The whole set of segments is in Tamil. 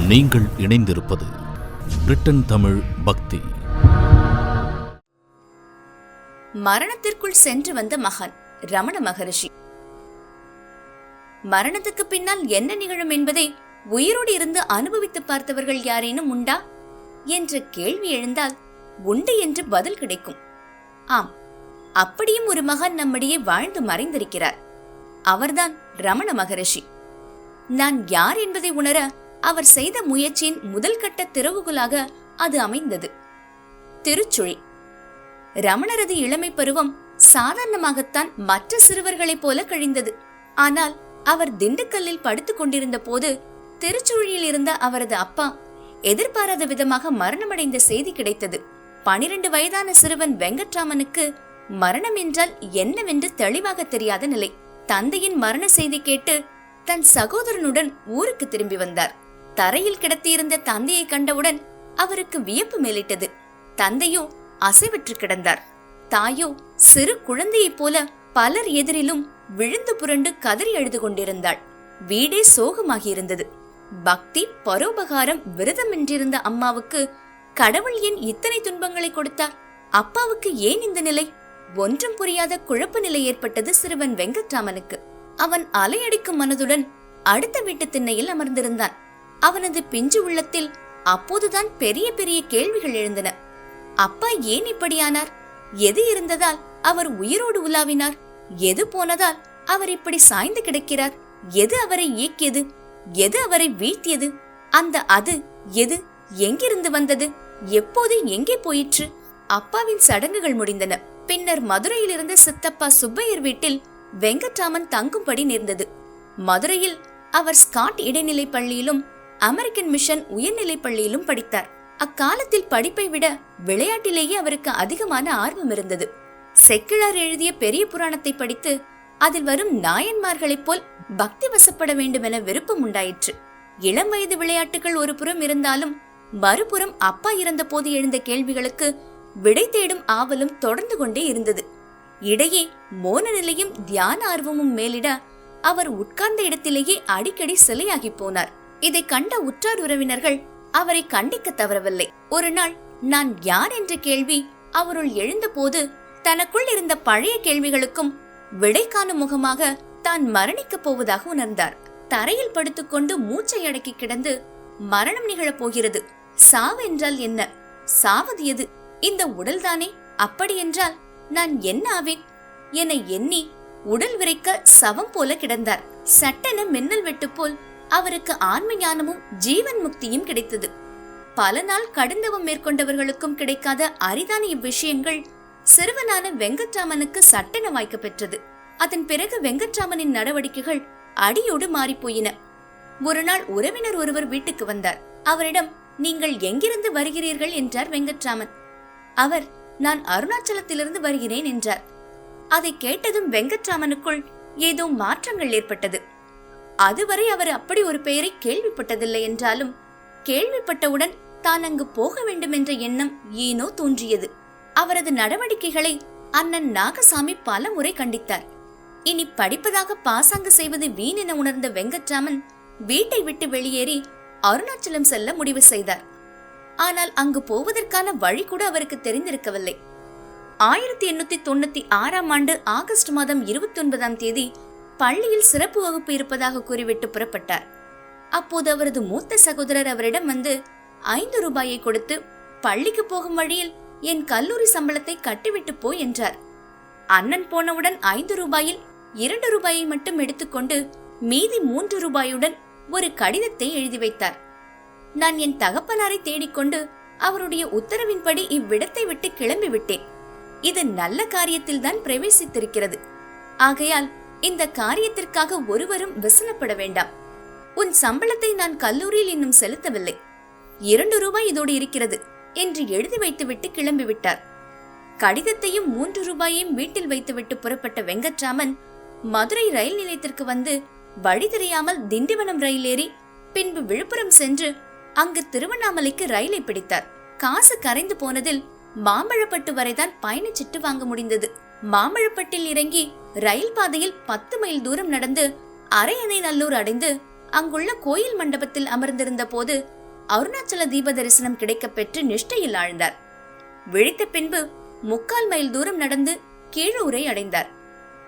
நீங்கள் இணைந்திருப்பது பிரிட்டன் தமிழ் பக்தி. மரணத்திற்குள் சென்று வந்த மகான் ரமண மகரிஷி. மரணத்துக்கு பின்னால் என்ன நிகழும் என்பதை உயிரோடு இருந்து அனுபவித்து பார்த்தவர்கள் யாரேனும் உண்டா என்ற கேள்வி எழுந்தால் உண்டு என்று பதில் கிடைக்கும். ஆம், அப்படியும் ஒரு மகான் நம்மிடையே வாழ்ந்து மறைந்திருக்கிறார். அவர்தான் ரமண மகரிஷி. நான் யார் என்பதை உணர அவர் செய்த முயற்சியின் முதல் கட்ட திறவுகோலாக அது அமைந்தது. திருச்சுழி. ரமணரது இளமை பருவம் சாதாரணமாகத்தான் மற்ற சிறுவர்களைப் போல கழிந்தது. ஆனால் அவர் திண்டுக்கல்லில் படுத்துக் கொண்டிருந்த போது திருச்சுழியில் இருந்த அவரது அப்பா எதிர்பாராத விதமாக மரணமடைந்த செய்தி கிடைத்தது. 12 வயதான சிறுவன் வெங்கட்ராமனுக்கு மரணம் என்றால் என்னவென்று தெளிவாக தெரியாத நிலை. தந்தையின் மரண செய்தி கேட்டு தன் சகோதரனுடன் ஊருக்கு திரும்பி வந்தார். தரையில் கிடத்தியிருந்த தந்தையை கண்டவுடன் அவருக்கு வியப்பு மேலிட்டது. தந்தையோ அசைவற்று கிடந்தார். தாயோ சிறு குழந்தையைப் போல பலர் எதிரிலும் விழுந்து புரண்டு கதறி அழுது கொண்டிருந்தாள். வீடே சோகமாகியிருந்தது. பக்தி, பரோபகாரம், விரதம் என்றிருந்த அம்மாவுக்கு கடவுள் ஏன் இத்தனை துன்பங்களை கொடுத்தார்? அப்பாவுக்கு ஏன் இந்த நிலை? ஒன்றும் புரியாத குழப்ப நிலை ஏற்பட்டது சிறுவன் வெங்கட்ராமனுக்கு. அவன் அலையடிக்கும் மனதுடன் அடுத்த வீட்டு திண்ணையில் அமர்ந்திருந்தான். அவனது பிஞ்சு உள்ளத்தில் அப்போதுதான் பெரிய பெரிய கேள்விகள் எழுந்தன. அப்பா ஏன் இப்படியானார்? எது இருந்ததால் அவர் உயிரோடு உலாவினார்? எது போனதால் அவர் இப்படி சாய்ந்து கிடக்கிறார்? எது அவரை இயக்கியது? எது அவரை வீழ்த்தியது? அந்த அது எது எங்கிருந்து வந்தது? எப்போது எங்கே போயிற்று? அப்பாவின் சடங்குகள் முடிந்தன. பின்னர் மதுரையில் இருந்த சித்தப்பா சுப்பையர் வீட்டில் வெங்கட்ராமன் தங்கும்படி நேர்ந்தது. மதுரையில் அவர் ஸ்காட் இடைநிலை பள்ளியிலும் அமெரிக்கன் மிஷன் உயர்நிலை பள்ளியிலும் படித்தார். அக்காலத்தில் படிப்பை விட விளையாட்டிலேயே அவருக்கு அதிகமான ஆர்வம் இருந்தது. செக்கிழார் எழுதிய பெரிய புராணத்தை படித்து அதில் வரும் நாயன்மார்களைப் போல் பக்தி வசப்பட வேண்டும் என விருப்பம் உண்டாயிற்று. இளம் வயது விளையாட்டுகள் ஒரு புறம் இருந்தாலும் மறுபுறம் அப்பா இறந்த போது எழுந்த கேள்விகளுக்கு விடை தேடும் ஆவலும் தொடர்ந்து கொண்டே இருந்தது. இடையே மோன நிலையும் தியான ஆர்வமும் மேலிட அவர் உட்கார்ந்த இடத்திலேயே அடிக்கடி சிலையாகி போனார். இதை கண்ட உற்றார் உறவினர்கள் அவரை கண்டிக்க தவறவில்லை. ஒரு நாள் நான் யார் என்ற கேள்வி அவருள் எழுந்த போது தனக்குள் இருந்த பழைய கேள்விகளுக்கும் விடை காணும் முகமாக தான் மரணிக்கப் போவதாக உணர்ந்தார். தரையில் படுத்துக்கொண்டு மூச்சை அடக்கி கிடந்து மரணம் நிகழப் போகிறது. சாவு என்றால் என்ன? சாவது எது? இந்த உடல்தானே? அப்படி என்றால் நான் என்ன ஆவேன் என எண்ணி உடல் விரைக்க சவம் போல கிடந்தார். சட்டென மின்னல் வெட்டு போல் அவருக்கு ஆன்ம ஞானமும் ஜீவன் முக்தியும் கிடைத்தது. பல நாள் கடுந்தவம் மேற்கொண்டவர்களுக்கும் கிடைக்காத அரிதான இவ்விஷயங்கள் சிறுவனான வெங்கட்ராமனுக்கு சட்டென வாய்க்க பெற்றது. அதன் பிறகு வெங்கட்ராமனின் நடவடிக்கைகள் அடியோடு மாறிப்போயின. ஒரு நாள் உறவினர் ஒருவர் வீட்டுக்கு வந்தார். அவரிடம், நீங்கள் எங்கிருந்து வருகிறீர்கள் என்றார் வெங்கட்ராமன். அவர், நான் அருணாச்சலத்திலிருந்து வருகிறேன் என்றார். அதை கேட்டதும் வெங்கட்ராமனுக்குள் ஏதோ மாற்றங்கள் ஏற்பட்டது. அதுவரை அவர் அப்படி ஒரு பெயரை கேள்விப்பட்டதில்லை என்றாலும் கேள்விப்பட்டவுடன் தான் அங்கு போக வேண்டும் என்ற எண்ணம் ஏனோ தோன்றியது. அவரது நடவடிக்கைகளை அண்ணன் நாகசாமி பல முறை கண்டித்தார். இனி படிப்பதாக பாசாங்கு செய்வது வீண் என உணர்ந்த வெங்கட்ராமன் வீட்டை விட்டு வெளியேறி அருணாச்சலம் செல்ல முடிவு செய்தார். ஆனால் அங்கு போவதற்கான வழி கூட அவருக்கு தெரிந்திருக்கவில்லை. 1896ஆம் ஆண்டு ஆகஸ்ட் மாதம் 29ஆம் தேதி பள்ளியில் சிறப்பு வகுப்பு இருப்பதாக கூறிவிட்டு புறப்பட்டார். அப்போது அவரது மூத்த சகோதரர் அவரிடம் வந்து 5 ரூபாயை கொடுத்து, பள்ளிக்கு போகும் வழியில் என் கல்லூரி சம்பளத்தை கட்டிவிட்டு போ என்றார். அண்ணன் போனவுடன் 5 ரூபாயில் 2 ரூபாயை மட்டும் எடுத்துக்கொண்டு மீதி 3 ரூபாயுடன் ஒரு கடிதத்தை எழுதி வைத்தார். நான் என் தகப்பனாரை தேடிக்கொண்டு அவருடைய உத்தரவின்படி இவ்விடத்தை விட்டு கிளம்பி விட்டேன். இது நல்ல காரியத்தில் தான் பிரவேசித்திருக்கிறது. ஆகையால் இந்த காரியத்திற்காக ஒருவரும் விசனப்பட வேண்டாம். உன் சம்பளத்தை நான் கல்லூரியில் இன்னும் செலுத்தவில்லை. 2 ரூபாய் இதோடு இருக்கிறது என்று எழுதி வைத்துவிட்டு கிளம்பிவிட்டார். கடிதத்தையும் 3 ரூபாயையும் வீட்டில் வைத்துவிட்டு புறப்பட்ட வெங்கட்ராமன் மதுரை ரயில் நிலையத்திற்கு வந்து வழி தெரியாமல் திண்டிவனம் ரயில் ஏறி பின்பு விழுப்புரம் சென்று அங்கு திருவண்ணாமலைக்கு ரயிலை பிடித்தார். காசு கரைந்து போனதில் மாம்பழப்பட்டு வரைதான் பயணச்சீட்டு வாங்க முடிந்தது. மாம்பழப்பட்டில் இறங்கி ரயில் பாதையில் 10 மைல் தூரம் நடந்து அரையணை நல்லூர் அடைந்து அங்குள்ள கோயில் மண்டபத்தில் அமர்ந்திருந்த போது அருணாச்சல தீப தரிசனம் கிடைக்கப் பெற்று நிஷ்டையில் ஆழ்ந்தார். விழித்த பின்பு 3/4 மைல் தூரம் நடந்து கீழூரை அடைந்தார்.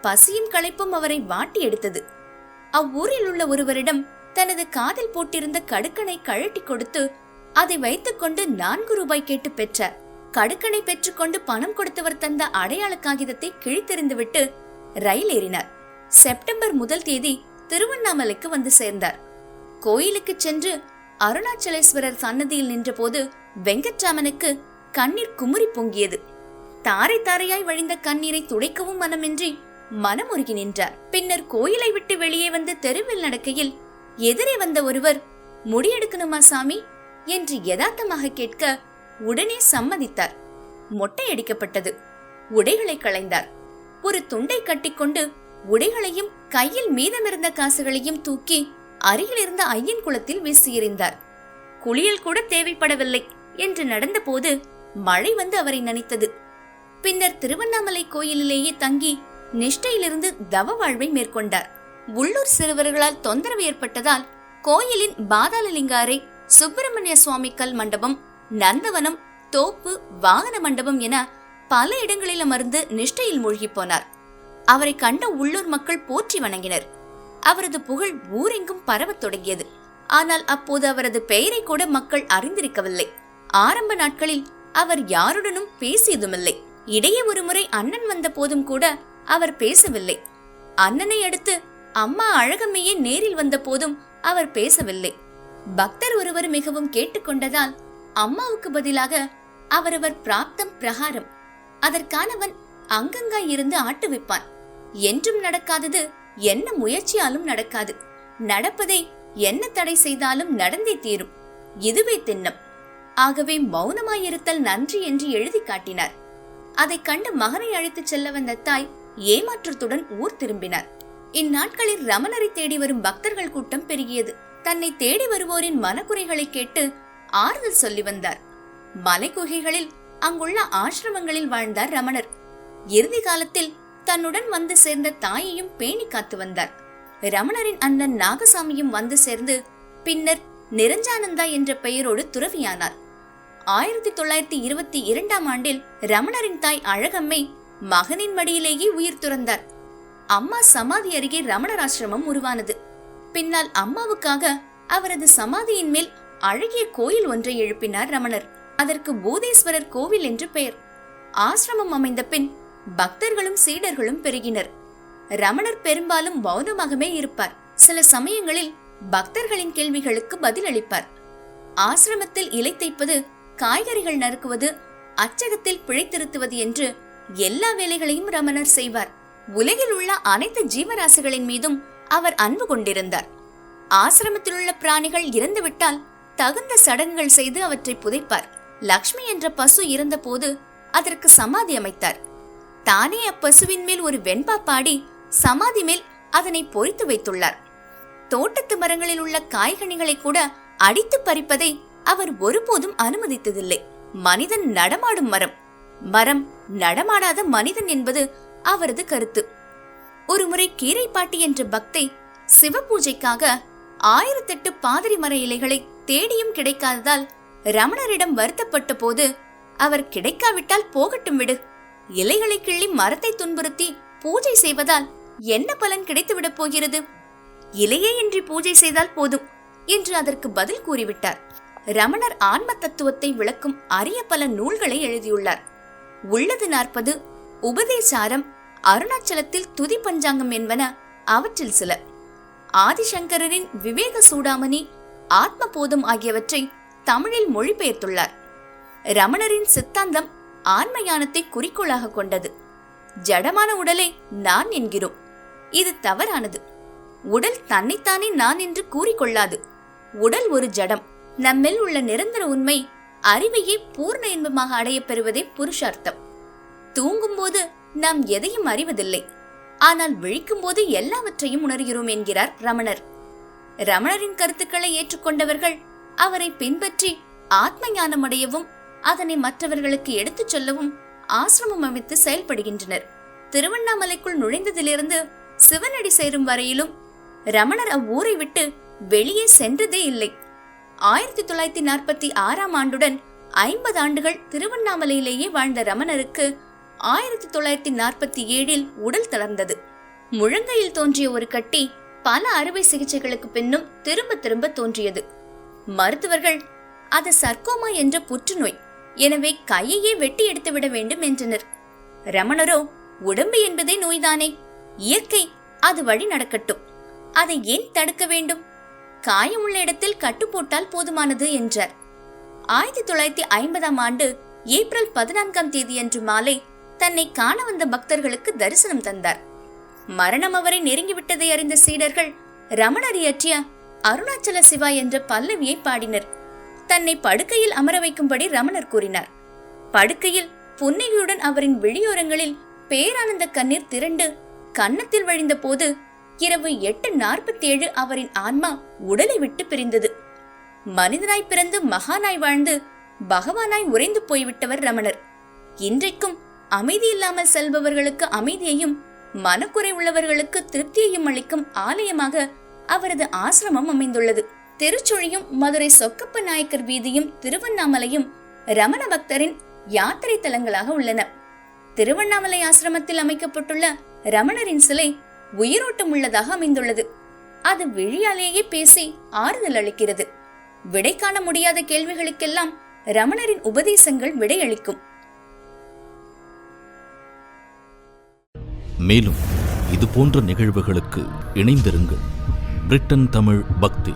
பசியும் களைப்பும் அவரை வாட்டி எடுத்தது. அவ்வூரில் உள்ள ஒருவரிடம் தனது காதில் போட்டிருந்த கடுக்கனை கழட்டி கொடுத்து அதை வைத்துக் கொண்டு 4 ரூபாய் கேட்டு பெற்றார். கடுக்கனை பெற்றுக்கொண்டு பணம் கொடுத்தவர் தந்த அடையாள காகிதத்தை கிழித்தெறிந்துவிட்டு ரயில் ஏறினார். செப்டம்பர் 1 தேதி திருவண்ணாமலைக்கு வந்து சேர்ந்தார். கோயிலுக்கு சென்று அருணாச்சலேஸ்வரர் சன்னதியில் நின்றபோது வெங்கட்ராமனுக்கு கண்ணீர் குமுறி பொங்கியது. தாரை தாரையாய் வழிந்த கண்ணீரை துடைக்கவும் மனமின்றி மனமுருகி நின்றார். பின்னர் கோயிலை விட்டு வெளியே வந்து தெருவில் நடக்கையில் எதிரே வந்த ஒருவர், முடியெடுக்கணுமா சாமி என்று யதார்த்தமாக கேட்க உடனே சம்மதித்தார். மொட்டை அடிக்கப்பட்டது. உடைகளை களைந்தார். ஒரு துண்டை கட்டிக்கொண்டு உடைகளையும் கையில் மீதமிருந்த காசுகளையும் தூக்கி அருகில் இருந்த ஐயன் குளத்தில் வீசி எறிந்தார். குளியல் கூட தேவைப்படவில்லை என்று நடந்தபோது மழை வந்து அவரை நனைத்தது. பின்னர் திருவண்ணாமலை கோயிலிலேயே தங்கி நிஷ்டையிலிருந்து தவ வாழ்வை மேற்கொண்டார். உள்ளூர் சிறுவர்களால் தொந்தரவு ஏற்பட்டதால் கோயிலின் பாதாளலிங்க அறை, சுப்பிரமணிய சுவாமி கல் மண்டபம், நந்தவனம், தோப்பு, வாகன மண்டபம் என பல இடங்களில் அமர்ந்து நிஷ்டையில் மூழ்கி போனார். அவரை கண்ட உள்ளூர் மக்கள் போற்றி வணங்கினர். அவரது புகழ் ஊரெங்கும் பரவத் தொடங்கியது. ஆனால் அப்போது அவரது பெயரை கூட மக்கள் அறிந்திருக்கவில்லை. ஆரம்ப நாட்களில் அவர் யாருடனும் பேசியதுமில்லை. இடையே ஒருமுறை அண்ணன் வந்த போதும் கூட அவர் பேசவில்லை. அண்ணனை அடுத்து அம்மா அழகம்மையே நேரில் வந்த போதும் அவர் பேசவில்லை. பக்தர் ஒருவர் மிகவும் கேட்டுக்கொண்டதால் அம்மாவுக்கு பதிலாக அவரவர் பிராப்தம் பிரகாரம் அதற்கானவன் அங்கங்காய் இருந்து ஆட்டுவிப்பான். என்றும் நடக்காதது என்ன முயற்சியாலும் நடக்காது. நடப்பதை என்ன தடை செய்தாலும் நடந்தே தீரும். இதுவே திண்ணம். ஆகவே மௌனமாயிருத்தல் நன்றி என்று எழுதி காட்டினார். அதை கண்டு மகனை அழைத்துச் செல்ல வந்த தாய் ஏமாற்றத்துடன் ஊர் திரும்பினார். இந்நாட்களில் ரமணரை தேடி வரும் பக்தர்கள் கூட்டம் பெருகியது. தன்னை தேடி வருவோரின் மனக்குறைகளை கேட்டு ஆறுதல் சொல்லி வந்தார். மலை குகைகளில் அங்குள்ள ஆசிரமங்களில் வாழ்ந்தார் ரமணர். இறுதி காலத்தில் தன்னுடன் வந்து சேர்ந்த தாயையும் பேணி காத்து வந்தார். ரமணரின் அண்ணன் நாகசாமியும் வந்து சேர்ந்து பின்னர் நிரஞ்சானந்தா என்ற பெயரோடு துறவியானார். 1922ஆம் ஆண்டில் ரமணரின் தாய் அழகம்மை மகனின் மடியிலேயே உயிர் துறந்தார். அம்மா சமாதி அருகே ரமணர் ஆசிரமம் உருவானது. பின்னால் அம்மாவுக்காக அவரது சமாதியின் மேல் அழகிய கோயில் ஒன்றை எழுப்பினார் ரமணர். அதற்கு பூதேஸ்வரர் கோவில் என்று பெயர். ஆசிரமம் அமைந்த பின் பக்தர்களும் சீடர்களும் பெருகினர். ரமணர் பெரும்பாலும் மௌனமாகவே இருப்பார். சில சமயங்களில் பக்தர்களின் கேள்விகளுக்கு பதில் அளிப்பார். ஆசிரமத்தில் இலை தைப்பது, காய்கறிகள் நறுக்குவது, அச்சகத்தில் பிழைத்திருத்துவது என்று எல்லா வேலைகளையும் ரமணர் செய்வார். உலகில் உள்ள அனைத்து ஜீவராசிகளின் மீதும் அவர் அன்பு கொண்டிருந்தார். ஆசிரமத்தில் உள்ள பிராணிகள் இறந்துவிட்டால் தகுந்த சடங்குகள் செய்து அவற்றை புதைப்பார். லக்ஷ்மி என்ற பசு இறந்த போது அதற்கு சமாதி அமைத்தார். தானே அப்பசுவின் மேல் ஒரு வெண்பா பாடி சமாதி மேல் அதனை பொறித்து வைத்துள்ளார். தோட்டத்து மரங்களில் உள்ள காய்கனிகளை கூட அடித்து பறிப்பதை அவர் ஒருபோதும் அனுமதித்ததில்லை. மனிதன் நடமாடும் மரம், மரம் நடமாடாத மனிதன் என்பது அவரது கருத்து. ஒருமுறை கீரைப்பாட்டி என்ற பக்தை சிவ பூஜைக்காக 1008 பாதிரி மர இலைகளை தேடியும் கிடைக்காததால் ரமணரிடம் வருத்தப்பட்ட போது, அவர் கிடைக்காவிட்டால் போகட்டும் விடு, இலைகளை கிள்ளி மரத்தை துன்புறுத்தி பூஜை செய்வதால் என்ன பலன் கிடைத்துவிடப் போகிறது? இலையே இன்றி பூஜை செய்தால் போதும் என்று அதற்கு பதில் கூறிவிட்டார். ரமணர் ஆன்ம தத்துவத்தை விளக்கும் அரிய பல நூல்களை எழுதியுள்ளார். உள்ளது 40, உபதேசாரம், அருணாச்சலத்தில் துதி பஞ்சாங்கம் என்பன அவற்றில் சில. ஆதிசங்கரின் விவேக சூடாமணி, ஆத்ம போதம் ஆகியவற்றை தமிழில் மொழிபெயர்த்துள்ளார். ரமணரின் சித்தாந்தம் ஆன்மயானத்தை குறிக்கோளாக கொண்டது. ஜடமான உடலை நான் என்கிறோம். இது தவறானது. உடல் தன்னைத்தானே நான் என்று கூறிக்கொள்ளாது. உடல் ஒரு ஜடம். நம்மில் உள்ள நிரந்தர உண்மை அறிவையே பூர்ண இன்பமாக அடைய பெறுவதே புருஷார்த்தம். தூங்கும்போது நாம் எதையும் அறிவதில்லை, ஆனால் விழிக்கும் போது எல்லாவற்றையும் உணர்கிறோம் என்கிறார் ரமணர். ரமணரின் கருத்துக்களை ஏற்றுக்கொண்டவர்கள் அவரை பின்பற்றி ஆத்ம ஞானம் அடையவும் அதனை மற்றவர்களுக்கு எடுத்துச் சொல்லவும் ஆசிரமம் அமைத்து செயல்படுகின்றனர். திருவண்ணாமலைக்குள் நுழைந்ததிலிருந்து சிவனடி சேரும் வரையிலும் ரமணர் அவ்வூரை விட்டு வெளியே சென்றதே இல்லை. 1946ஆம் ஆண்டுடன் 50 ஆண்டுகள் திருவண்ணாமலையிலேயே வாழ்ந்த ரமணருக்கு 1947இல் உடல் தளர்ந்தது. முழங்கையில் தோன்றிய ஒரு கட்டி பல அறுவை சிகிச்சைகளுக்கு பின்னும் திரும்ப திரும்ப தோன்றியது. மருத்துவர்கள் அது சர்க்கோமா என்ற புற்றுநோய், எனவே கையையே வெட்டி எடுத்து விட வேண்டும் என்றனர். ரமணரோ, உடம்பு என்பதே நோய்தானே, இயற்கை அது வழி நடக்கட்டும், அதை ஏன் தடுக்க வேண்டும், காயமுள்ள இடத்தில் கட்டு போட்டால் போதுமானது என்றார். 1950ஆம் ஆண்டு ஏப்ரல் 14ஆம் தேதியன்று மாலை தன்னை காண வந்த பக்தர்களுக்கு தரிசனம் தந்தார். மரணம் அவரை நெருங்கிவிட்டதை அறிந்த சீடர்கள் ரமணர் இயற்றிய அருணாச்சல சிவா என்ற பல்லவியை பாடினர். தன்னை படுக்கையில் அமர வைக்கும்படி ரமணர் கூறினார். படுக்கையில் புன்னகையுடன் அவரின் விழியோரங்களில் பேரானந்த கண்ணீர் திரண்டு கன்னத்தில் வழிந்த போது இரவு 8:47 அவரின் ஆன்மா உடலை விட்டு பிரிந்தது. மனிதனாய் பிறந்து மகானாய் வாழ்ந்து பகவானாய் உறைந்து போய்விட்டவர் ரமணர். இன்றைக்கும் அமைதி இல்லாமல் செல்பவர்களுக்கு அமைதியையும் மனக்குறை உள்ளவர்களுக்கு திருப்தியையும் அளிக்கும் ஆலயமாக அவரது ஆசிரமம் அமைந்துள்ளது. திருச்சுழியும் மதுரை சொக்கப்ப நாயக்கர் வீதியும் திருவண்ணாமலையும் ரமண பக்தரின் யாத்திரை தலங்களாக உள்ளன. திருவண்ணாமலை ஆசிரமத்தில் அமைக்கப்பட்டுள்ள ரமணரின் சிலை உயிரோட்டம் உள்ளதாக அமைந்துள்ளது. அது விழியாலேயே பேசி ஆறுதல் அளிக்கிறது. விடை காண முடியாத கேள்விகளுக்கெல்லாம் ரமணரின் உபதேசங்கள் விடையளிக்கும். மேலும் இது போன்ற நிகழ்வுகளுக்கு இணைந்திருங்கள். பிரிட்டன் தமிழ் பக்தி.